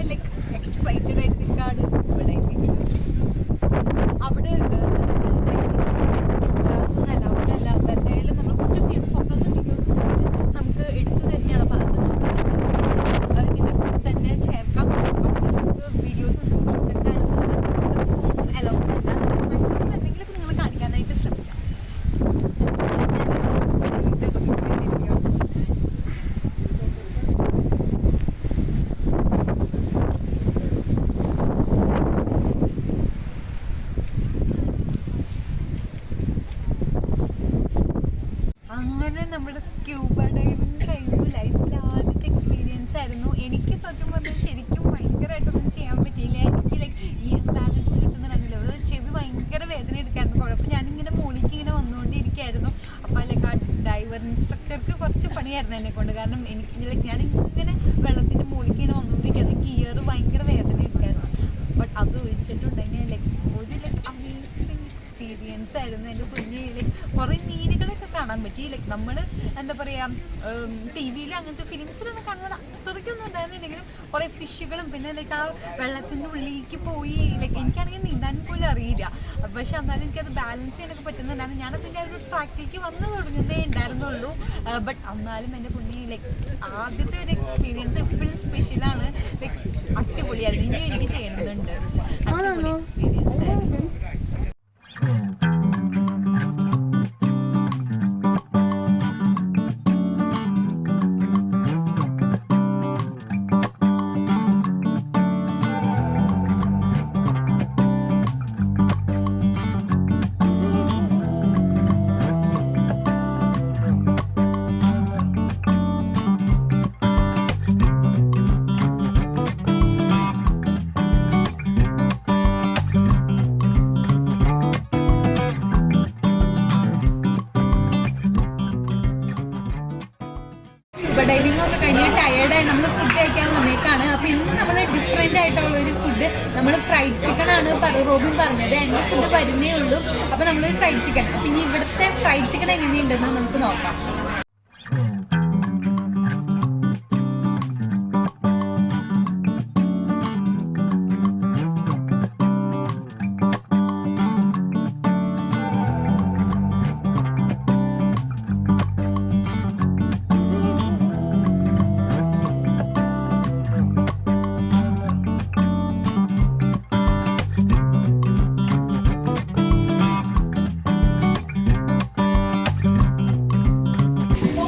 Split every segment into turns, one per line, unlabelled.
Like excited ആയിട്ട് നിൽക്കാണ് scuba diving. അവിടെ ക്യാമറാസൊന്നും അലൗഡ് അല്ല. എന്തായാലും നമ്മൾ കുറച്ച് ഫോട്ടോസും വീഡിയോസും നമുക്ക് എടുത്തു തന്നെയാണ് പറഞ്ഞത്. നമുക്ക് ഇതിൻ്റെ കൂടെ തന്നെ ചേർക്കാം. നമുക്ക് വീഡിയോസൊന്നും കൊടുത്തിട്ടാണ് അലൗഡ് അല്ല. മാക്സിമം എന്തെങ്കിലുമൊക്കെ നിങ്ങൾ കാണിക്കാനായിട്ട് ശ്രമിക്കാം. അങ്ങനെ നമ്മുടെ സ്ക്യൂബ ഡൈവിങ് കഴിഞ്ഞു. ലൈഫിൽ ആദ്യത്തെ എക്സ്പീരിയൻസ് ആയിരുന്നു. എനിക്ക് സത്യം പറഞ്ഞാൽ ശരിക്കും ഭയങ്കരമായിട്ടൊന്നും ചെയ്യാൻ പറ്റിയില്ല. എനിക്ക് ലൈക്ക് ഈ ബാലൻസ് കിട്ടുന്നുണ്ടായിരുന്നില്ല. ഒരു ചെവി ഭയങ്കര വേദന എടുക്കായിരുന്നു. കുഴപ്പം ഞാനിങ്ങനെ മുകളിലേക്ക് ഇങ്ങനെ വന്നുകൊണ്ടിരിക്കുകയായിരുന്നു. അപ്പോൾ ലൈക്ക് ആ ഡൈവർ ഇൻസ്ട്രക്ടർക്ക് കുറച്ച് പണിയായിരുന്നു എന്നെക്കൊണ്ട്. കാരണം എനിക്ക് ലൈക്ക് ഞാനിങ്ങനെ വെള്ളത്തിൻ്റെ മുകളിലേക്ക് ഇങ്ങനെ വന്നുകൊണ്ടിരിക്കുകയായിരുന്നു. ഗിയർ ഭയങ്കര വേദന എടുക്കായിരുന്നു. ബട്ട് അത് ഒഴിച്ചിട്ടുണ്ടെങ്കിൽ ലൈക്ക് ഒരു ലൈക്ക് അമേസിങ് എക്സ്പീരിയൻസ് ആയിരുന്നു. എൻ്റെ കുഞ്ഞ് ലൈക്ക് കുറേ മീനുകളൊക്കെ കാണാൻ പറ്റി. ലൈക്ക് നമ്മൾ എന്താ പറയുക ടി വിയിൽ അങ്ങനത്തെ ഫിലിംസിലൊന്നും കാണുന്നത് അത്രയ്ക്കൊന്നും ഉണ്ടായിരുന്നില്ലെങ്കിലും കുറേ ഫിഷുകളും പിന്നെ ലൈക്ക് ആ വെള്ളത്തിൻ്റെ ഉള്ളിലേക്ക് പോയി ലൈക്ക് എനിക്കാണെങ്കിൽ നീന്താൻ പോലും അറിയില്ല. പക്ഷെ എന്നാലും എനിക്കത് ബാലൻസ് ചെയ്യാനൊക്കെ പറ്റുന്നുണ്ടായിരുന്നു. ഞാനതിൻ്റെ ആ ഒരു ട്രാക്കിലേക്ക് വന്നു തുടങ്ങുന്നതേ ഉണ്ടായിരുന്നുള്ളൂ. ബട്ട് എന്നാലും എൻ്റെ കുഞ്ഞി ലൈക്ക് ആദ്യത്തെ ഒരു എക്സ്പീരിയൻസ് എപ്പോഴും സ്പെഷ്യലാണ്. ലൈക്ക് അടിപൊളിയായിരുന്നു. ഇനി എനിക്ക് ചെയ്യണമെന്നുണ്ട്. അടിപൊളി എക്സ്പീരിയൻസ് ആയിരുന്നു. സ്കൂബ ഡൈവിംഗ് ഒക്കെ കഴിഞ്ഞ് ടയേർഡായി നമ്മൾ ഫുഡ് കഴിക്കാൻ വന്നേക്കാണ്. അപ്പോൾ ഇന്ന് നമ്മൾ ഡിഫറെൻ്റ് ആയിട്ടുള്ളൊരു ഫുഡ്, നമ്മൾ ഫ്രൈഡ് ചിക്കൻ ആണ് റോബിൻ പറഞ്ഞത്. എൻ്റെ ഫുഡ് വരുന്നേ ഉള്ളൂ. അപ്പോൾ നമ്മൾ ഫ്രൈഡ് ചിക്കൻ. അപ്പോൾ ഇനി ഇവിടുത്തെ ഫ്രൈഡ് ചിക്കൻ എങ്ങനെയുണ്ടെന്ന് നമുക്ക് നോക്കാം.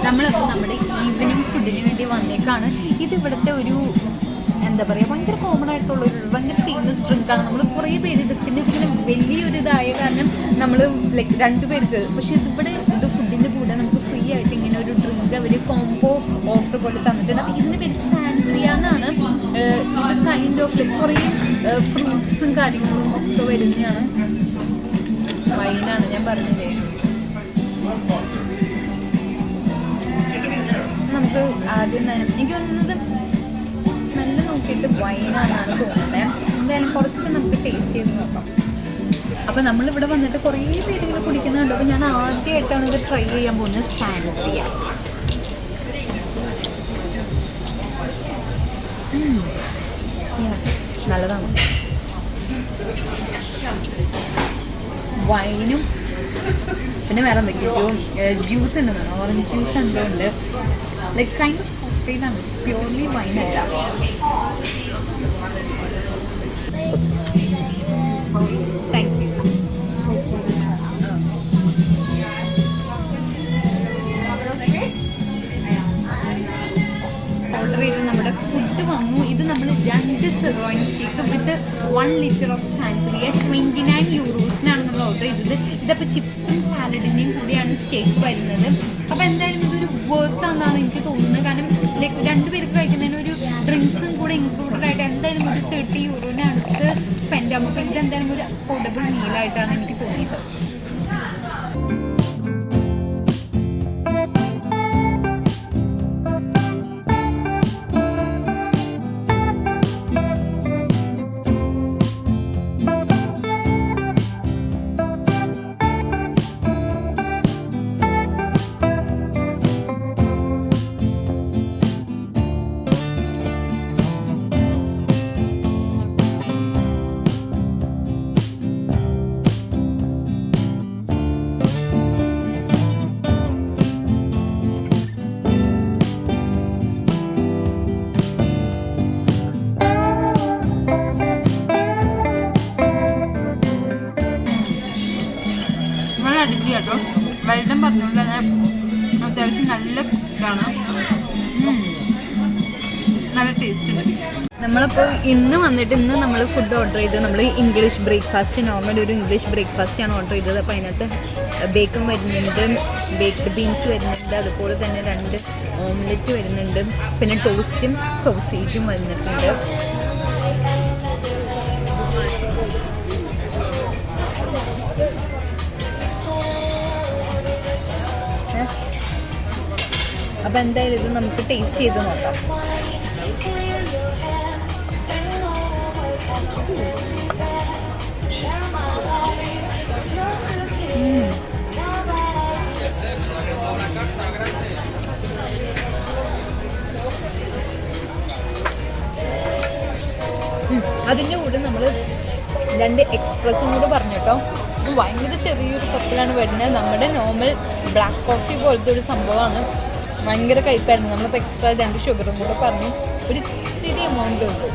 നമ്മളപ്പോൾ നമ്മുടെ ഈവനിങ് ഫുഡിന് വേണ്ടി വന്നേക്കാണ്. ഇതിവിടുത്തെ ഒരു എന്താ പറയുക ഭയങ്കര കോമൺ ആയിട്ടുള്ളൊരു ഭയങ്കര ഫേമസ് ഡ്രിങ്കാണ്. നമ്മൾ കുറേ പേര് പിന്നെ ഇതിങ്ങനെ വലിയൊരു ഇതായ കാരണം നമ്മൾ ലൈക്ക് 2 പേർക്ക്. പക്ഷേ ഇതിവിടെ ഇത് ഫുഡിൻ്റെ കൂടെ നമുക്ക് ഫ്രീ ആയിട്ട് ഇങ്ങനെ ഒരു ഡ്രിങ്ക് അവർ കോംബോ ഓഫർ പോലെ തന്നിട്ടുണ്ട്. അപ്പോൾ ഇതിൻ്റെ പേര് സാൻഗ്രിയ എന്നാണ്. ഇത് കൈൻഡ് ഓഫ് ലൈക്ക് കുറേ ഫ്രൂട്ട്സും കാര്യങ്ങളും ഒക്കെ വരുന്നതാണ്. വൈനാണ് ഞാൻ പറഞ്ഞില്ലേ. നമുക്ക് ആദ്യം തന്നെ എനിക്ക് തോന്നുന്നത് സ്മെല്ല് നോക്കിയിട്ട് വൈനാണെന്നാണ് തോന്നുന്നത്. എന്തായാലും കുറച്ച് നമുക്ക് ടേസ്റ്റ് ചെയ്ത് നോക്കാം. അപ്പോൾ നമ്മളിവിടെ വന്നിട്ട് കുറേ പേരുകൾ കുടിക്കുന്നുണ്ട്. അപ്പോൾ ഞാൻ ആദ്യമായിട്ടാണ് ഇത് ട്രൈ ചെയ്യാൻ പോകുന്നത്. സാൻഗ്രിയ നല്ലതാണ്. വൈനും പിന്നെ വേറെ എന്തൊക്കെയോ ജ്യൂസ് ഉണ്ടെന്നാണ്. ഓറഞ്ച് ജ്യൂസ് എന്തോ ഉണ്ട്. ലൈക്ക് കൈൻഡ് ഓഫ് കോക്ടെയിലാണ്. പ്യൂർലി വൈനല്ല. Thank you. ഓർഡർ ചെയ്ത് നമ്മുടെ ഫുഡ് വന്നു. ഇത് നമ്മൾ 2 സിറോയിൻ സ്റ്റേക്ക് വിത്ത് 1 ലിറ്റർ ഓഫ് സാൻഗ്രിയ 29 യൂറോസിനാണ് നമ്മൾ ഓർഡർ ചെയ്തത്. ഇതപ്പോൾ ചിപ്സും സാലഡിൻ്റെയും കൂടിയാണ് സ്റ്റേക്ക് വരുന്നത്. അപ്പോൾ എന്തായാലും ഇതൊരു വർത്താണെന്നാണ് എനിക്ക് തോന്നുന്നത്. കാരണം ലൈക്ക് 2 പേർക്ക് കഴിക്കുന്നതിന് ഒരു ഡ്രിങ്ക്സും കൂടെ ഇൻക്ലൂഡഡ് ആയിട്ട് എന്തായാലും ഒരു 30 യൂറോന് അടുത്ത് സ്പെൻഡ് ആകും. അപ്പോൾ ഇതെന്തായാലും ഒരു അഫോർഡബിൾ മീലായിട്ടാണ് എനിക്ക് തോന്നിയത്. ചേട്ടൻ പറഞ്ഞുകൊണ്ട് തന്നെ അത്യാവശ്യം നല്ല ഇതാണ്, നല്ല ടേസ്റ്റ് ഉണ്ട്. നമ്മളിപ്പോൾ ഇന്ന് നമ്മൾ ഫുഡ് ഓർഡർ ചെയ്തത് നമ്മൾ ഇംഗ്ലീഷ് ബ്രേക്ക്ഫാസ്റ്റ്, നോർമൽ ഒരു ഇംഗ്ലീഷ് ബ്രേക്ക്ഫാസ്റ്റാണ് ഓർഡർ ചെയ്തത്. അപ്പോൾ അതിനകത്ത് ബേക്കൺ വരുന്നുണ്ട്, ബേക്ക്ഡ് ബീൻസ് വരുന്നുണ്ട്, അതുപോലെ തന്നെ 2 ഓംലെറ്റ് വരുന്നുണ്ട്, പിന്നെ ടോസ്റ്റും സോസേജും വന്നിട്ടുണ്ട്. അപ്പോൾ എന്തായാലും ഇത് നമുക്ക് ടേസ്റ്റ് ചെയ്ത് നോക്കാം. അതിൻ്റെ കൂടെ നമ്മൾ 2 എക്സ്പ്രസ്സും കൂടെ പറഞ്ഞു കേട്ടോ. ഇത് ഭയങ്കര ചെറിയൊരു കപ്പിലാണ് വരുന്നത്. നമ്മുടെ നോർമൽ ബ്ലാക്ക് കോഫി പോലത്തെ ഒരു സംഭവമാണ്. ഭയങ്കര കയ്പ്പായിരുന്നു. നമ്മളിപ്പോൾ എക്സ്ട്രാ 2 ഷുഗറും കൂടെ പറഞ്ഞു. ഒരു ഇത്തിരി എമൗണ്ട് ഉണ്ട്.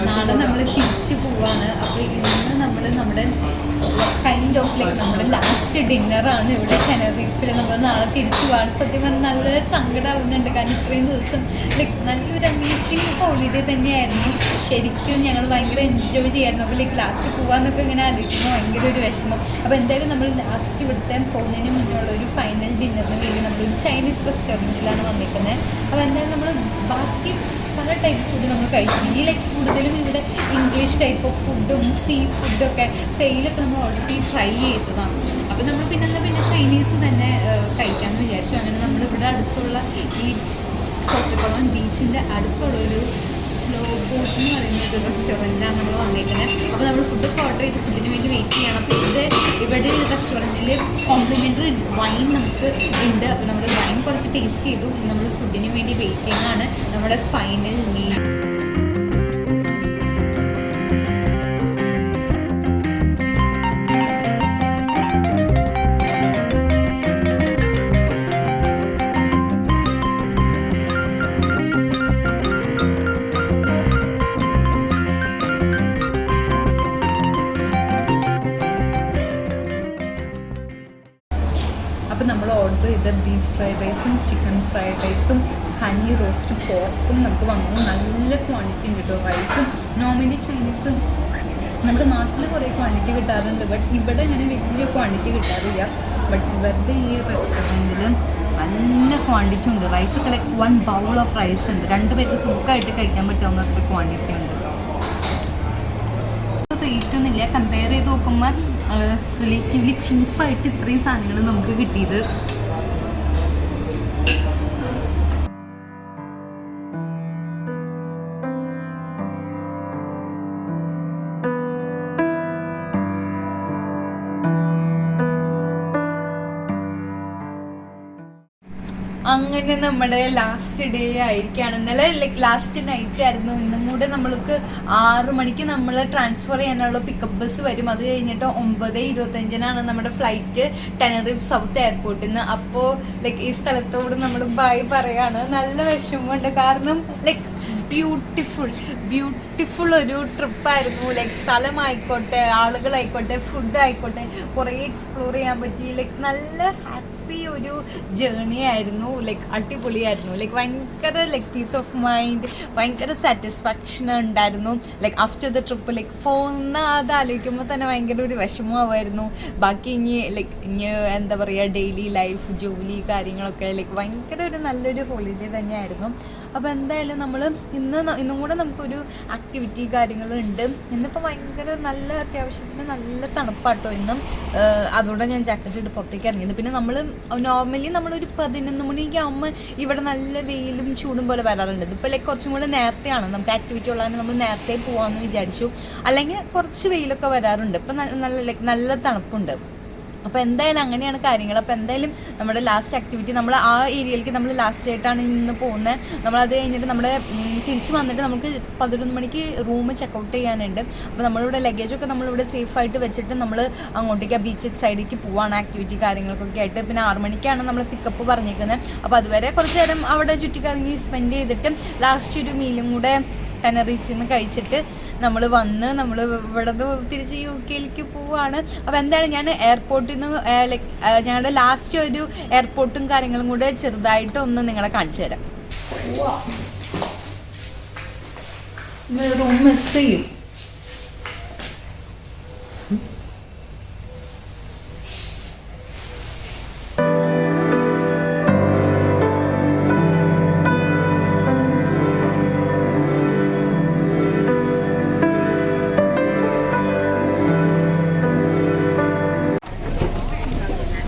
നാളെ നമ്മൾ തിരിച്ചു പോവാണ്. അപ്പോൾ ഇന്ന് നമ്മുടെ കൈൻഡ് ഓഫ് നമ്മുടെ ലാസ്റ്റ് ഡിന്നറാണ് ഇവിടെ ടെനറിഫിൽ. നമ്മൾ നാളെ തിരിച്ചു പോവാണ്. സത്യം പറഞ്ഞാൽ നല്ല സങ്കടമാവുന്നുണ്ട്. കാരണം ഇത്രയും ദിവസം നല്ലൊരു അമേസിങ് ഹോളിഡേ തന്നെയായിരുന്നു. ശരിക്കും ഞങ്ങൾ ഭയങ്കര എൻജോയ് ചെയ്യായിരുന്നു. അപ്പോൾ ലാസ്റ്റ് പോകാമെന്നൊക്കെ ഇങ്ങനെ ആലോചിക്കുമ്പോൾ ഭയങ്കര ഒരു വിഷമം. അപ്പോൾ എന്തായാലും നമ്മൾ ലാസ്റ്റ് ഇവിടുത്തെ പോകുന്നതിന് മുന്നുള്ള ഒരു ഫൈനൽ ഡിന്നറിന് വേണ്ടി നമ്മളൊരു ചൈനീസ് റെസ്റ്റോറൻറ്റിലാണ് വന്നിരിക്കുന്നത്. അപ്പോൾ എന്തായാലും നമ്മൾ ബാക്കി പല ടൈപ്പ് ഫുഡ് നമ്മൾ കഴിക്കും. ഇനി കൂടുതലും ഇവിടെ ഇംഗ്ലീഷ് ടൈപ്പ് ഓഫ് ഫുഡും സീ ഫുഡൊക്കെ തേയിലൊക്കെ നമ്മൾ ഓൾറെഡി ട്രൈ ചെയ്തതാണ്. അപ്പോൾ നമ്മൾ പിന്നെ ചൈനീസ് തന്നെ കഴിക്കാമെന്ന് വിചാരിച്ചു. അങ്ങനെ നമ്മളിവിടെ അടുത്തുള്ള ഈ കോട്ടക്കുളം ബീച്ചിൻ്റെ അടുത്തുള്ളൊരു സ്ലോ ബോട്ട് എന്ന് പറയുന്നൊരു റെസ്റ്റോറൻറ്റിലാണ് നമ്മൾ വന്നിരിക്കുന്നത്. അപ്പോൾ നമ്മൾ ഫുഡൊക്കെ ഓർഡർ ചെയ്ത് ഫുഡിന് വേണ്ടി വെയിറ്റ് ചെയ്യണം. അപ്പോൾ ഇവിടെ റെസ്റ്റോറൻറ്റിൽ കോംപ്ലിമെൻ്ററി വൈൻ നമുക്ക് ഉണ്ട്. അപ്പോൾ നമ്മൾ വൈൻ കുറച്ച് ടേസ്റ്റ് ചെയ്തു. നമ്മൾ ഫുഡിന് വേണ്ടി വെയിറ്റിംഗ് ആണ് നമ്മുടെ ഫൈനൽ മീൽ. അപ്പോൾ നമ്മൾ ഓർഡർ ചെയ്ത ബീഫ് ഫ്രൈഡ് റൈസും ചിക്കൻ ഫ്രൈഡ് റൈസും ഹണി റോസ്റ്റ് പോർക്കും നമുക്ക് വന്നു. നല്ല ക്വാണ്ടിറ്റി ഉണ്ട് കേട്ടോ. റൈസും നോർമലി ചൈനീസ് നമ്മുടെ നാട്ടിൽ കുറേ ക്വാണ്ടിറ്റി കിട്ടാറുണ്ട്, ബട്ട് ഇവിടെ ഇങ്ങനെ വലിയ ക്വാണ്ടിറ്റി കിട്ടാറില്ല. ബട്ട് ഇവരുടെ ഈ റെസ്റ്റോറൻറ്റിൽ നല്ല ക്വാണ്ടിറ്റി ഉണ്ട്. റൈസൊക്കെ 1 ബൗൾ ഓഫ് റൈസ് ഉണ്ട്. 2 പേർക്ക് സുഖമായിട്ട് കഴിക്കാൻ പറ്റാവുന്ന അത്ര ക്വാണ്ടിറ്റി ഉണ്ട്. റേറ്റൊന്നുമില്ല. കമ്പയർ ചെയ്ത് നോക്കുമ്പോൾ റിലേറ്റീവ്ലി ചീപ്പായിട്ട് ഇത്രയും സാധനങ്ങൾ നമുക്ക് കിട്ടിയത്. അങ്ങനെ നമ്മുടെ ലാസ്റ്റ് ഡേ ആയിരിക്കുകയാണ്. ഇന്നലെ ലാസ്റ്റ് നൈറ്റ് ആയിരുന്നു. ഇന്നും കൂടെ നമ്മൾക്ക് 6 മണിക്ക് നമ്മൾ ട്രാൻസ്ഫർ ചെയ്യാനുള്ള പിക്കപ്പ് ബസ് വരും. അത് കഴിഞ്ഞിട്ട് 9:25 നമ്മുടെ ഫ്ലൈറ്റ് ടെനറിഫ് സൗത്ത് എയർപോർട്ടിൽ നിന്ന്. അപ്പോൾ ഈ സ്ഥലത്തോട് നമ്മൾ ബൈ പറയാണ്. നല്ല വിഷമമുണ്ട്. കാരണം ബ്യൂട്ടിഫുൾ ഒരു ട്രിപ്പായിരുന്നു. സ്ഥലമായിക്കോട്ടെ, ആളുകളായിക്കോട്ടെ, ഫുഡ് ആയിക്കോട്ടെ, കുറേ എക്സ്പ്ലോർ ചെയ്യാൻ പറ്റി. നല്ല ഹാപ്പി ഒരു ജേർണി ആയിരുന്നു. അടിപൊളിയായിരുന്നു. ഭയങ്കര പീസ് ഓഫ് മൈൻഡ്, ഭയങ്കര സാറ്റിസ്ഫാക്ഷൻ ഉണ്ടായിരുന്നു. ആഫ്റ്റർ ദ ട്രിപ്പ് പോകുന്ന അത് ആലോചിക്കുമ്പോൾ തന്നെ ഭയങ്കര ഒരു വിഷമമായിരുന്നു. ബാക്കി ഇനി എന്താ പറയുക, ഡെയിലി ലൈഫ്, ജോലി കാര്യങ്ങളൊക്കെ ഭയങ്കര ഒരു നല്ലൊരു ഹോളിഡേ തന്നെയായിരുന്നു. അപ്പോൾ എന്തായാലും നമ്മൾ ഇന്നും കൂടെ നമുക്കൊരു ആക്ടിവിറ്റി കാര്യങ്ങളുണ്ട്. ഇന്നിപ്പോൾ ഭയങ്കര നല്ല അത്യാവശ്യത്തിന് നല്ല തണുപ്പാട്ടോ ഇന്നും. അതുകൊണ്ട് ഞാൻ ജാക്കറ്റ് ഇട്ട് പുറത്തേക്ക് ഇറങ്ങിയത്. പിന്നെ നമ്മൾ നോർമലി നമ്മളൊരു 11 മണിയൊക്കെ ആകുമ്പോൾ ഇവിടെ നല്ല വെയിലും ചൂടും പോലെ വരാറുണ്ട്. ഇപ്പോൾ ലൈക്ക് കുറച്ചും കൂടെ നേരത്തെയാണ് നമുക്ക് ആക്ടിവിറ്റി ഉള്ളതിന് നമ്മൾ നേരത്തെ പോകാമെന്ന് വിചാരിച്ചു. അല്ലെങ്കിൽ കുറച്ച് വെയിലൊക്കെ വരാറുണ്ട്. ഇപ്പം നല്ല തണുപ്പുണ്ട്. അപ്പോൾ എന്തായാലും അങ്ങനെയാണ് കാര്യങ്ങൾ. അപ്പോൾ എന്തായാലും നമ്മുടെ ലാസ്റ്റ് ആക്ടിവിറ്റി നമ്മൾ ആ ഏരിയയിലേക്ക് നമ്മൾ ലാസ്റ്റ് ആയിട്ടാണ് ഇന്ന് പോകുന്നത്. നമ്മളത് കഴിഞ്ഞിട്ട് നമ്മുടെ തിരിച്ച് വന്നിട്ട് നമുക്ക് 11 മണിക്ക് റൂം ചെക്കൗട്ട് ചെയ്യാനുണ്ട്. അപ്പോൾ നമ്മളിവിടെ ലഗേജൊക്കെ നമ്മളിവിടെ സേഫായിട്ട് വെച്ചിട്ട് നമ്മൾ അങ്ങോട്ടേക്ക് ബീച്ച് സൈഡിലേക്ക് പോവാണ് ആക്ടിവിറ്റി കാര്യങ്ങൾക്കൊക്കെ ആയിട്ട്. പിന്നെ 6 മണിക്കാണ് നമ്മൾ പിക്കപ്പ് പറഞ്ഞേക്കുന്നത്. അപ്പോൾ അതുവരെ കുറച്ച് നേരം അവിടെ ചുറ്റിക്കറങ്ങി സ്പെൻഡ് ചെയ്തിട്ട് ലാസ്റ്റ് ഒരു മീലും കൂടെ ടെനറീഫിൽ നിന്ന് കഴിച്ചിട്ട് നമ്മൾ ഇവിടെ തിരിച്ച് UK പോവുകയാണ്. അപ്പോൾ എന്താണ് ഞാൻ എയർപോർട്ടിൽ നിന്ന് ലൈക്ക് ഞങ്ങളുടെ ലാസ്റ്റ് ഒരു എയർപോർട്ടും കാര്യങ്ങളും കൂടെ ചെറുതായിട്ട് ഒന്ന് നിങ്ങളെ കാണിച്ചു തരാം. റൂം മിസ് ചെയ്യും.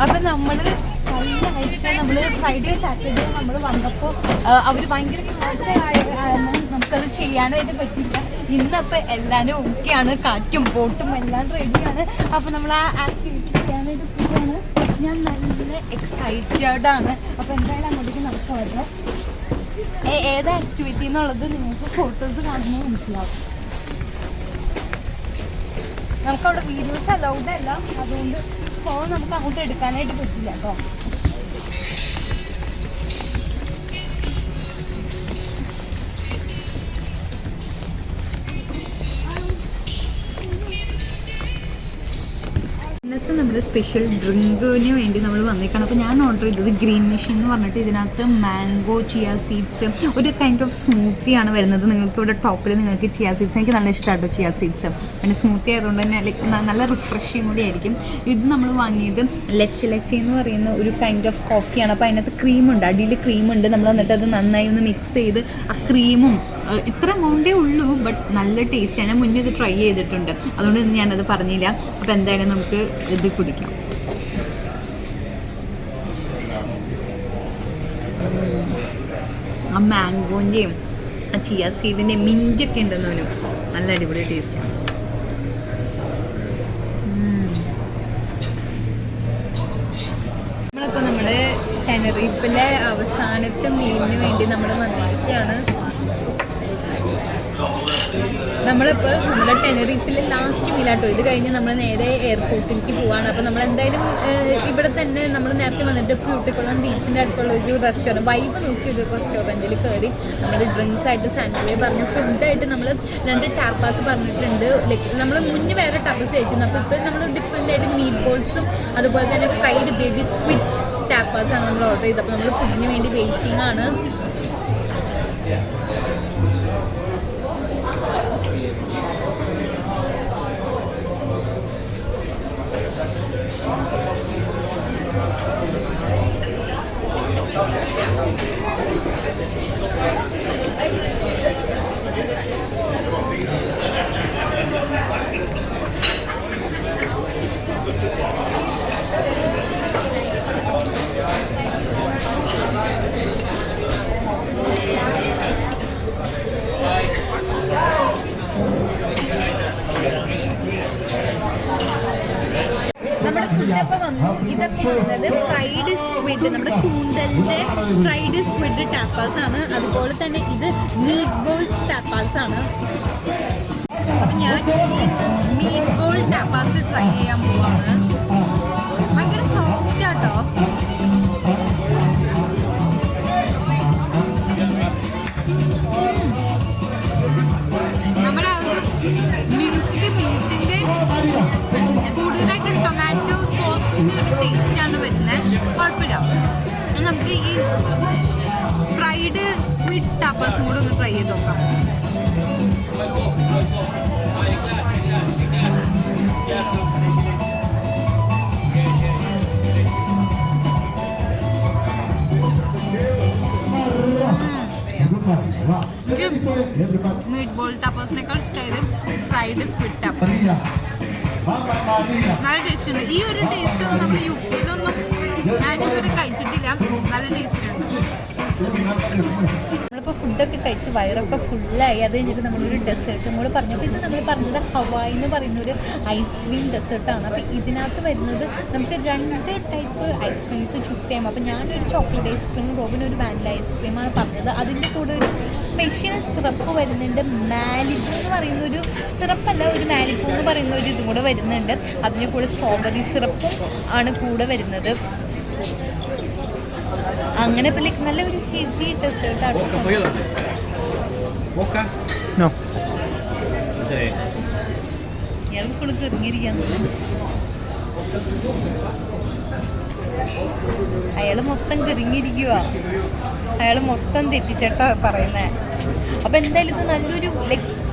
അപ്പം നമ്മൾ കഴിഞ്ഞ ആഴ്ച നമ്മൾ ഫ്രൈഡേ സാറ്റർഡേ നമ്മൾ വന്നപ്പോൾ അവർ ഭയങ്കര കാരണം നമുക്കത് ചെയ്യാനായിട്ട് പറ്റില്ല. ഇന്നപ്പോൾ എല്ലാവരും ഓക്കെയാണ്, കാറ്റും ബോട്ടും എല്ലാം റെഡിയാണ്. അപ്പോൾ നമ്മൾ ആ ആക്ടിവിറ്റി ചെയ്യാനായിട്ട് പോവുകയാണ്. ഞാൻ നല്ല എക്സൈറ്റഡ്. അപ്പോൾ എന്തായാലും അങ്ങോട്ടേക്ക് നടക്കാമല്ലോ. ഏത് ആക്ടിവിറ്റി എന്നുള്ളത് നിങ്ങൾക്ക് ഫോട്ടോസ് കാണുമ്പോൾ മനസ്സിലാവും. നമുക്കവിടെ വീഡിയോസ് അലൗഡ് അല്ല, അതുകൊണ്ട് ഫോൺ നമുക്ക് അങ്ങോട്ട് എടുക്കാനായിട്ട് പറ്റില്ല കേട്ടോ. ഇന്നത്തെ നമ്മുടെ സ്പെഷ്യൽ ഡ്രിങ്കിന് വേണ്ടി നമ്മൾ വന്നേക്കാണ്. അപ്പോൾ ഞാൻ ഓർഡർ ചെയ്തത് ഗ്രീൻ മെഷീൻ എന്ന് പറഞ്ഞിട്ട് ഇതിനകത്ത് മാംഗോ ചിയ സീഡ്സ് ഒരു കൈൻഡ് ഓഫ് സ്മൂത്തിയാണ് വരുന്നത്. നിങ്ങൾക്ക് ഇവിടെ ടോപ്പിൽ നിങ്ങൾക്ക് ചിയ സീഡ്സ്, എനിക്ക് നല്ല ഇഷ്ടമാട്ടോ ചിയ സീഡ്സ്. പിന്നെ സ്മൂത്തി ആയതുകൊണ്ട് തന്നെ ലൈക്ക് നല്ല റിഫ്രഷിങ് കൂടി ആയിരിക്കും. ഇത് നമ്മൾ വാങ്ങിയത് ലച്ചി എന്ന് പറയുന്ന ഒരു കൈൻഡ് ഓഫ് കോഫിയാണ്. അപ്പോൾ അതിനകത്ത് ക്രീമുണ്ട്, അടിയിൽ ക്രീമുണ്ട്. നമ്മൾ എന്നിട്ട് അത് നന്നായി ഒന്ന് മിക്സ് ചെയ്ത് ആ ക്രീമും ഇത്ര എമൗണ്ടേ ഉള്ളൂ, ബട്ട് നല്ല ടേസ്റ്റാണ്. ഞാൻ മുന്നേ ഇത് ട്രൈ ചെയ്തിട്ടുണ്ട്, അതുകൊണ്ട് ഞാനത് പറഞ്ഞില്ല. അപ്പോൾ എന്തായാലും നമുക്ക് ഇത് കുടിക്കാം. ആ മാംഗോൻ്റെയും ആ ചിയ സീഡിൻ്റെയും മിൻറ്റൊക്കെ ഉണ്ടെന്നോനും നല്ല അടിപൊളി ടേസ്റ്റാണ്. നമ്മളിപ്പോൾ നമ്മുടെ ടെനറീഫിലെ അവസാനത്തെ മീലിന് വേണ്ടി നമ്മൾ വന്നിരിക്കുകയാണ്. നമ്മളിപ്പോൾ നമ്മുടെ ടെനറീഫിലെ ലാസ്റ്റ് മീലാട്ടോ. ഇത് കഴിഞ്ഞ് നമ്മൾ നേരെ എയർപോർട്ടിലേക്ക് പോവാണ്. അപ്പോൾ നമ്മൾ എന്തായാലും ഇവിടെ തന്നെ നമ്മൾ നേരത്തെ വന്നിട്ട് പ്യൂട്ടിക്കുളം ബീച്ചിൻ്റെ അടുത്തുള്ള ഒരു റെസ്റ്റോറൻറ്റ് വൈബ് നോക്കി ഒരു റെസ്റ്റോറൻറ്റിൽ കയറി നമ്മൾ ഡ്രിങ്ക്സ് ആയിട്ട് സാൻഡ്വിച്ച് പറഞ്ഞു, ഫുഡായിട്ട് നമ്മൾ 2 ടാപ്പാസ് പറഞ്ഞിട്ടുണ്ട്. ലൈക്ക് നമ്മൾ മുന്നേ വേറെ ടാപ്പാസ് കഴിച്ചിരുന്നു. അപ്പോൾ ഇപ്പോൾ നമ്മൾ ഡിഫറെൻ്റ് ആയിട്ട് മീറ്റ് ബോൾസും അതുപോലെ തന്നെ ഫ്രൈഡ് ബേബി സ്ക്വിഡ്സ് ടാപ്പാസാണ് നമ്മൾ ഓർഡർ ചെയ്തത്. അപ്പോൾ നമ്മൾ ഫുഡിന് വേണ്ടി വെയിറ്റിംഗ് ആണ്. നമ്മുടെ ഫുഡൊക്കെ വന്നു. ഇതൊക്കെ വന്നത് ഫ്രൈഡ് സ്ക്വിഡ്, നമ്മുടെ കൂന്തലിൻ്റെ ഫ്രൈഡ് സ്ക്വിഡ് ടാപ്പാസ് ആണ്. അതുപോലെ തന്നെ ഇത് മീറ്റ് ബോൾസ് ടാപ്പാസ് ആണ്. അപ്പം ഞാൻ ഈ മീറ്റ് ബോൾ ടാപ്പാസ് ട്രൈ ചെയ്യാൻ പോവാണ്. ഭയങ്കര സോഫ്റ്റ് ആട്ടോ. നമ്മുടെ ആ ഒരു മിൻസ്ഡ് മീറ്റിൻ്റെ കൂടുതലായിട്ട് ടൊമാറ്റോ സോസിൻ്റെ ഒരു ടേസ്റ്റാണ് വരുന്നത്. കുഴപ്പമില്ല. നമുക്ക് ഈ ഫ്രൈഡ് സ്ക്വിഡ് ടാപ്പാസും കൂടെ ഒന്ന് ട്രൈ ചെയ്ത് നോക്കാം. മീറ്റ് ബോൾ ടപ്പേഴ്സിനേക്കാൾ ഇഷ്ടമായത് ഫ്രൈഡ് സ്ക്വിഡ് ടപ്പർ. നല്ല ടേസ്റ്റ് ഉണ്ട്. ഈ ഒരു ടേസ്റ്റ് ഒന്നും നമ്മൾ യു കെയിലൊന്നും ഞാനിതുവരെ കഴിച്ചിട്ടില്ല. നല്ല ടേസ്റ്റ് ഉണ്ട്. നമ്മളിപ്പോൾ ഫുഡൊക്കെ കഴിച്ച് വയറൊക്കെ ഫുള്ളായി. അത് കഴിഞ്ഞിട്ട് നമ്മളൊരു ഡെസേർട്ടും കൂടെ പറഞ്ഞപ്പോൾ ഇത് നമ്മൾ പറഞ്ഞത് ഹവായി എന്ന് പറയുന്ന ഒരു ഐസ്ക്രീം ഡെസേർട്ടാണ്. അപ്പോൾ ഇതിനകത്ത് വരുന്നത് നമുക്ക് 2 ടൈപ്പ് ഐസ്ക്രീംസ് ചൂസ് ചെയ്യാം. അപ്പോൾ ഞാനൊരു ചോക്ലേറ്റ് ഐസ്ക്രീം, റോബിൻ ഒരു വാനില ഐസ്ക്രീമാണ് പറഞ്ഞത്. അതിൻ്റെ കൂടെ ഒരു സ്പെഷ്യൽ സിറപ്പ് വരുന്നുണ്ട്. മാലിപ്പൂ എന്ന് പറയുന്ന ഒരു സിറപ്പല്ല, ഒരു മാലിപ്പൂ എന്ന് പറയുന്ന ഒരു ഇതും കൂടെ വരുന്നുണ്ട്. അതിൻ്റെ കൂടെ സ്ട്രോബെറി സിറപ്പും ആണ് കൂടെ വരുന്നത്. അങ്ങനെ നല്ലൊരു ഹെവി ഡെസേർട്ടാണ്. ഇയാൾക്ക് കൊടുത്ത് ഇറങ്ങിയിരിക്കാൻ അയാൾ മൊത്തം കിറങ്ങിയിരിക്കുക. അയാൾ മൊത്തം തെറ്റിച്ചിട്ടാ പറയുന്നത്. അപ്പോൾ എന്തായാലും ഇത് നല്ലൊരു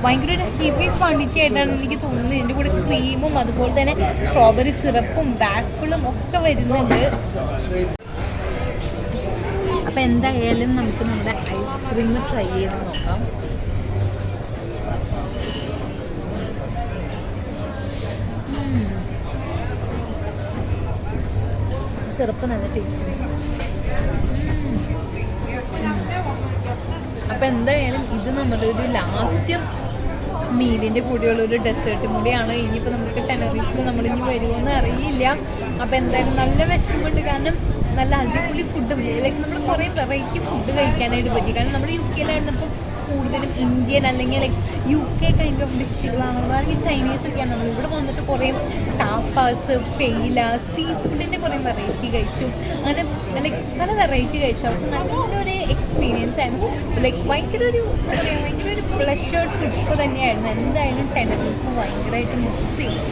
ഭയങ്കര ഒരു ഹെവി ക്വാണ്ടിറ്റി ആയിട്ടാണ് എനിക്ക് തോന്നുന്നത്. ഇതിൻ്റെ കൂടെ ക്രീമും അതുപോലെ തന്നെ സ്ട്രോബെറി സിറപ്പും വാഫിളും ഒക്കെ വരുന്നുണ്ട്. അപ്പോൾ എന്തായാലും നമുക്ക് നമ്മുടെ ഐസ്ക്രീം ട്രൈ ചെയ്ത് നോക്കാം. സിറപ്പ് നല്ല ടേസ്റ്റ്. അപ്പോൾ എന്തായാലും ഇത് നമ്മുടെ ഒരു ലാസ്റ്റ് മീലിൻ്റെ കൂടെയുള്ള ഒരു ഡെസേർട്ടും കൂടിയാണ്. ഇനിയിപ്പോൾ നമുക്ക് ടെനറിഫിൽ നമ്മളിനി വരുമോയെന്ന് അറിയില്ല. അപ്പോൾ എന്തായാലും നല്ല വിഷമമുണ്ട്. കാരണം നല്ല അടിപൊളി ഫുഡ്, നമ്മൾ കുറേ വെറൈറ്റി ഫുഡ് കഴിക്കാനായിട്ട് പറ്റി. കാരണം നമ്മൾ യു കെയിലായിരുന്നപ്പോൾ കൂടുതലും ഇന്ത്യൻ അല്ലെങ്കിൽ യു കെ കൈൻഡ് ഓഫ് ഡിഷുകളാണ്, അല്ലെങ്കിൽ ചൈനീസ് ഒക്കെയാണ്. നമ്മൾ ഇവിടെ വന്നിട്ട് കുറേ ടാപ്പാസ്, പെയില, സീ ഫുഡിൻ്റെ കുറേ വെറൈറ്റി കഴിച്ചു. അങ്ങനെ പല വെറൈറ്റി കഴിച്ചു. അപ്പോൾ നല്ലൊരു എക്സ്പീരിയൻസ് ആയിരുന്നു. ഭയങ്കര ഒരു എന്താ പറയുക, ഭയങ്കര ഒരു പ്ലഷർ ട്രിപ്പ് തന്നെയായിരുന്നു. എന്തായാലും ടെനറിഫ് ഭയങ്കരമായിട്ട് മിസ് ചെയ്യും.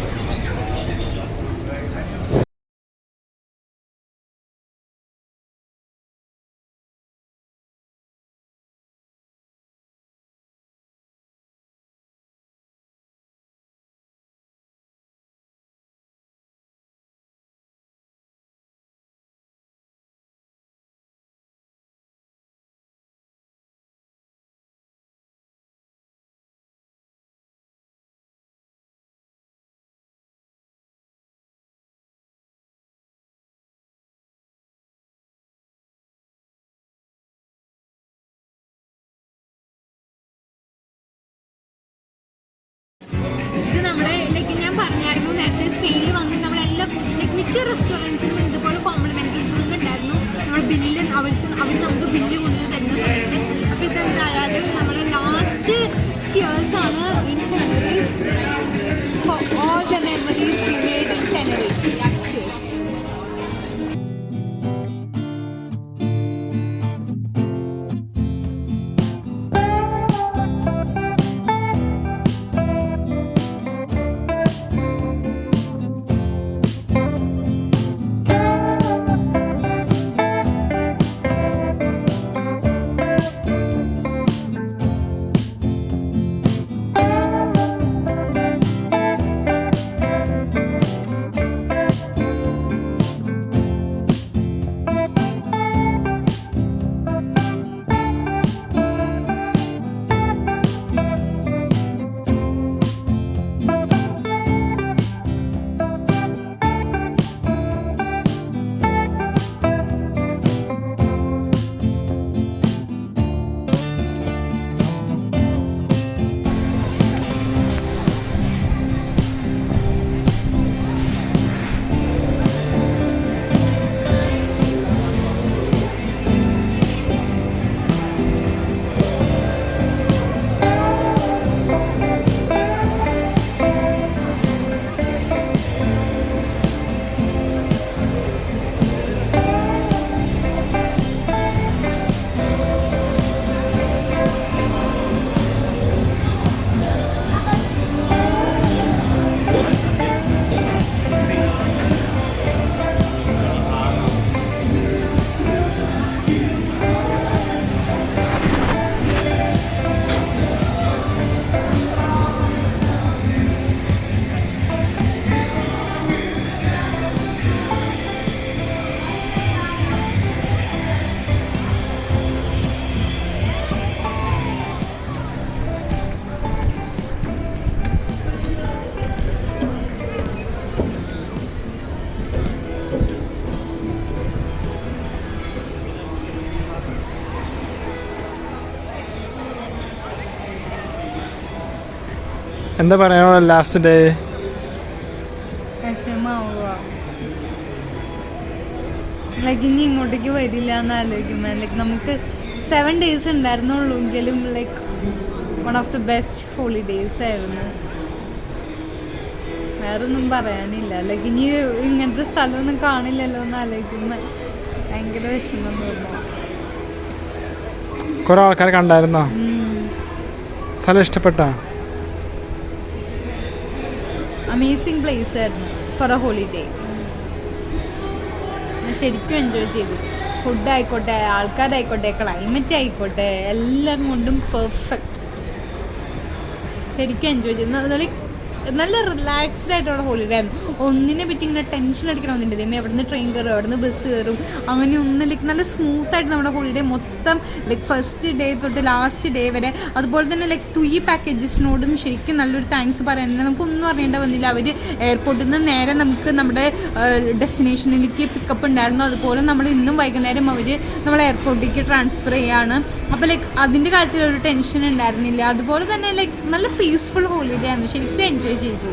ഇത് നമ്മുടെ ഞാൻ പറഞ്ഞായിരുന്നു നേരത്തെ, സ്പെയിനിൽ വന്ന് നമ്മളെല്ലാം മിക്ക റെസ്റ്റോറൻറ്റ്സിലും ഇതുപോലെ കോംപ്ലിമെൻ്ററി ഫുഡ് ഉണ്ടായിരുന്നു. നമ്മുടെ ബില്ല് അവർ നമുക്ക് ബില്ല് കൊണ്ടു തരുന്ന സമയത്ത്. അപ്പോൾ ഇതെന്തായാലും നമ്മുടെ ലാസ്റ്റ് ചിയേഴ്സ് ആണ് in Tenerife for all the memories we made in Tenerife. Cheers.
എന്താ പറയാനുള്ള ലാസ്റ്റ് ഡേ?
വിഷമാവുക, ലൈക്ക് ഇനി ഇങ്ങോട്ടേക്ക് വരില്ല എന്ന് ആലോചിക്കുമ്പോൾ ലൈക്ക് നമുക്ക് 7 days ഉണ്ടായിരുന്നുള്ളൂ എങ്കിലും like one of the best holidays ആയിരുന്നു. വേറൊന്നും പറയാനില്ല. ലൈക്ക് ഇനി ഇങ്ങനത്തെ സ്ഥലമൊന്നും കാണില്ലല്ലോ എന്ന് ആലോചിക്കുമ്പോൾ ഭയങ്കര വിഷമം തോന്നുന്നു.
കുറെ ആൾക്കാരെ കണ്ടായിരുന്നോ? സ്ഥലം ഇഷ്ടപ്പെട്ടോ?
അമേസിങ് പ്ലേസ് ആയിരുന്നു ഫോർ എ ഹോളിഡേ. ഞാൻ ശരിക്കും എൻജോയ് ചെയ്തു. ഫുഡ് ആയിക്കോട്ടെ, ആൾക്കാരായിക്കോട്ടെ, ക്ലൈമറ്റ് ആയിക്കോട്ടെ, എല്ലാം കൊണ്ടും പെർഫെക്റ്റ്. ശരിക്കും എൻജോയ് ചെയ്തു. നല്ല റിലാക്സ്ഡ് ആയിട്ടുള്ള ഹോളിഡേ ആയിരുന്നു. ഒന്നിനെ പറ്റി ഇങ്ങനെ ടെൻഷൻ അടിക്കണമെന്നില്ല. ദൈവമേ എവിടെ നിന്ന് ട്രെയിൻ കയറും, എവിടെ നിന്ന് ബസ് കയറും, അങ്ങനെ ഒന്നും ലൈക്ക് നല്ല സ്മൂത്തായിട്ട് നമ്മുടെ ഹോളിഡേ മൊത്തം ലൈക്ക് ഫസ്റ്റ് ഡേ തൊട്ട് ലാസ്റ്റ് ഡേ വരെ. അതുപോലെ തന്നെ ലൈക്ക് TUI പാക്കേജസിനോടും ശരിക്കും നല്ലൊരു താങ്ക്സ് പറയാനുണ്ട്. നമുക്കൊന്നും അറിയേണ്ട വന്നില്ല. അവർ എയർപോർട്ടിൽ നിന്ന് നേരെ നമുക്ക് നമ്മുടെ ഡെസ്റ്റിനേഷനിലേക്ക് പിക്കപ്പ് ഉണ്ടായിരുന്നു. അതുപോലെ നമ്മൾ ഇന്നും വൈകുന്നേരം അവർ നമ്മൾ എയർപോർട്ടിലേക്ക് ട്രാൻസ്ഫർ ചെയ്യാണ്. അപ്പോൾ ലൈക്ക് അതിൻ്റെ കാര്യത്തിൽ ഒരു ടെൻഷൻ ഉണ്ടായിരുന്നില്ല. അതുപോലെ തന്നെ ലൈക്ക് നല്ല പീസ്ഫുൾ ഹോളിഡേ ആയിരുന്നു. ശരിക്കും എൻജോയ് ചെയ്തു.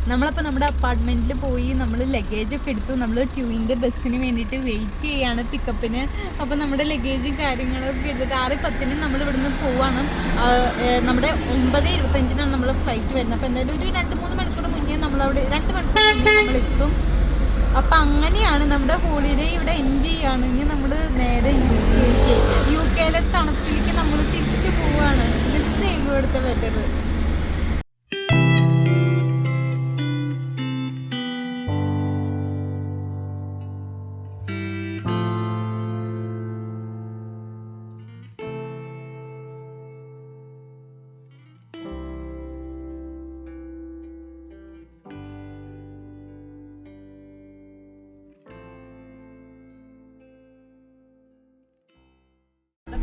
നമ്മളപ്പോൾ നമ്മുടെ അപ്പാർട്ട്മെൻറ്റിൽ പോയി നമ്മൾ ലഗേജൊക്കെ എടുത്തു. നമ്മൾ TUIൻ്റെ ബസ്സിന് വേണ്ടിയിട്ട് വെയിറ്റ് ചെയ്യാണ് പിക്കപ്പിന്. അപ്പോൾ നമ്മുടെ ലഗേജും കാര്യങ്ങളൊക്കെ എടുത്തിട്ട് 6:10 നമ്മൾ ഇവിടുന്ന് പോവാണ്. നമ്മുടെ 9:25 നമ്മൾ ഫ്ലൈറ്റ് വരുന്നത്. അപ്പോൾ എന്തായാലും ഒരു 2-3 മണിക്കൂർ മുന്നേ നമ്മളവിടെ 2 മണിക്കൂർ മുന്നേ നമ്മളെത്തും. അപ്പം അങ്ങനെയാണ് നമ്മുടെ ഹോളിഡേ ഇവിടെ എൻഡ് ചെയ്യുകയാണ്. ഇനി നമ്മൾ നേരെ UK തണുപ്പിലേക്ക് നമ്മൾ തിരിച്ചു പോവുകയാണ്. മിസ് ചെയ്യുമ്പോൾ ഇവിടുത്തെ വെതർ.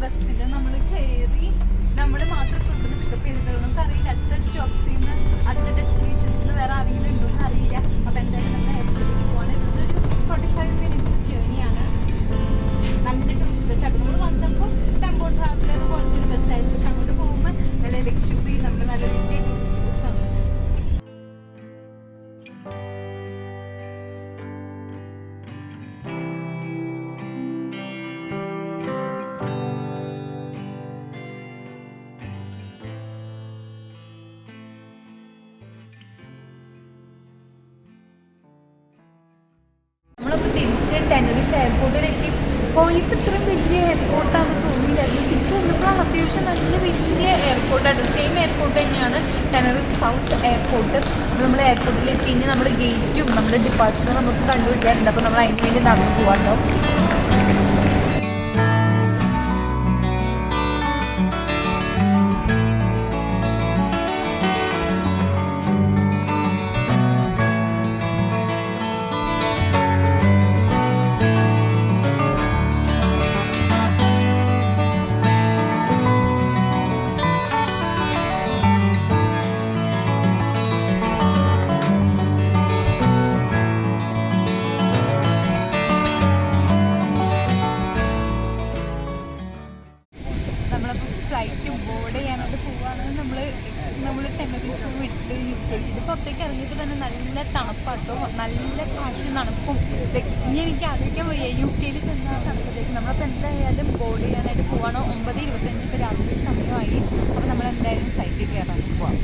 ബസ്സിൽ നമ്മൾ കയറി. നമ്മൾ മാത്രം ഇവിടുന്ന് പിക്കപ്പ് ചെയ്തിട്ടുള്ളൂ. നമുക്കറിയില്ല അടുത്ത സ്റ്റോപ്സിൽ നിന്ന് അടുത്ത ഡെസ്റ്റിനേഷൻസിൽ വേറെ ആരെങ്കിലും ഉണ്ടോയെന്ന് അറിയില്ല. അപ്പോൾ എന്തായാലും നമ്മൾ എയർപോർട്ടിലേക്ക് പോകണം. ഇവിടുത്തെ ഒരു 45 minutes ജേർണിയാണ്. നല്ല ടൂറിസ്റ്റ് ബസ്സായിട്ട് നമ്മൾ വന്നപ്പോൾ ടെമ്പോ ട്രാവലർ പോലത്തെ ഒരു ബസ്സായിരുന്നു. പക്ഷെ അങ്ങോട്ട് പോകുമ്പോൾ നല്ല ലക്ഷറി, നമ്മൾ നല്ല വലിയ ടൂറിസ്റ്റ് ബസ്സാണ്. നമ്മളപ്പോൾ തിരിച്ച് ടെനറിഫ് എയർപോർട്ടിലെത്തി. പോയപ്പോൾ ഇത്രയും വലിയ എയർപോർട്ടാണെന്ന് തോന്നിയില്ലായിരുന്നു. തിരിച്ച് വന്നപ്പോഴാണ് അത്യാവശ്യം നല്ല വലിയ എയർപോർട്ടാണ്. സെയിം എയർപോർട്ട് തന്നെയാണ് ടെനറിഫ് സൗത്ത് എയർപോർട്ട്. അപ്പോൾ നമ്മൾ എയർപോർട്ടിലെത്തി. ഇനി നമ്മൾ ഗേറ്റും നമ്മുടെ ഡിപ്പാർച്ചറും നമുക്ക് കണ്ടുപിടിക്കാറുണ്ട്. അപ്പോൾ നമ്മൾ അതിന് വേണ്ടി നടന്നു പോകാമല്ലോ. ഫ്ലൈറ്റ് ബോർഡ് ചെയ്യാനായിട്ട് പോവുകയാണെങ്കിൽ നമ്മൾ ടെനറിഫ് വിട്ട് UK ഇത് പുറത്തേക്ക് ഇറങ്ങിയിട്ട് തന്നെ നല്ല തണുപ്പാട്ടോ, നല്ല കാറ്റും തണുപ്പും. ഇനി എനിക്ക് ആലോചിക്കാൻ വയ്യ UK ചെന്ന തണുപ്പത്തേക്ക്. നമ്മളപ്പോൾ എന്തായാലും ബോർഡ് ചെയ്യാനായിട്ട് പോവാണ്. 9:25 ഇപ്പോൾ രാത്രി സമയമായി. അപ്പോൾ നമ്മൾ എന്തായാലും ഫ്ലൈറ്റിൽ കയറാൻ പോവാം.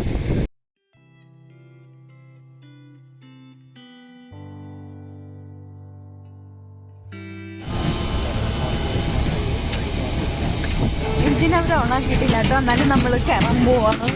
എഞ്ചിൻ അവർ ഓണാക്കിയിട്ടില്ല കേട്ടോ, എന്നാലും നമ്മൾ കയറാൻ പോവാണ്.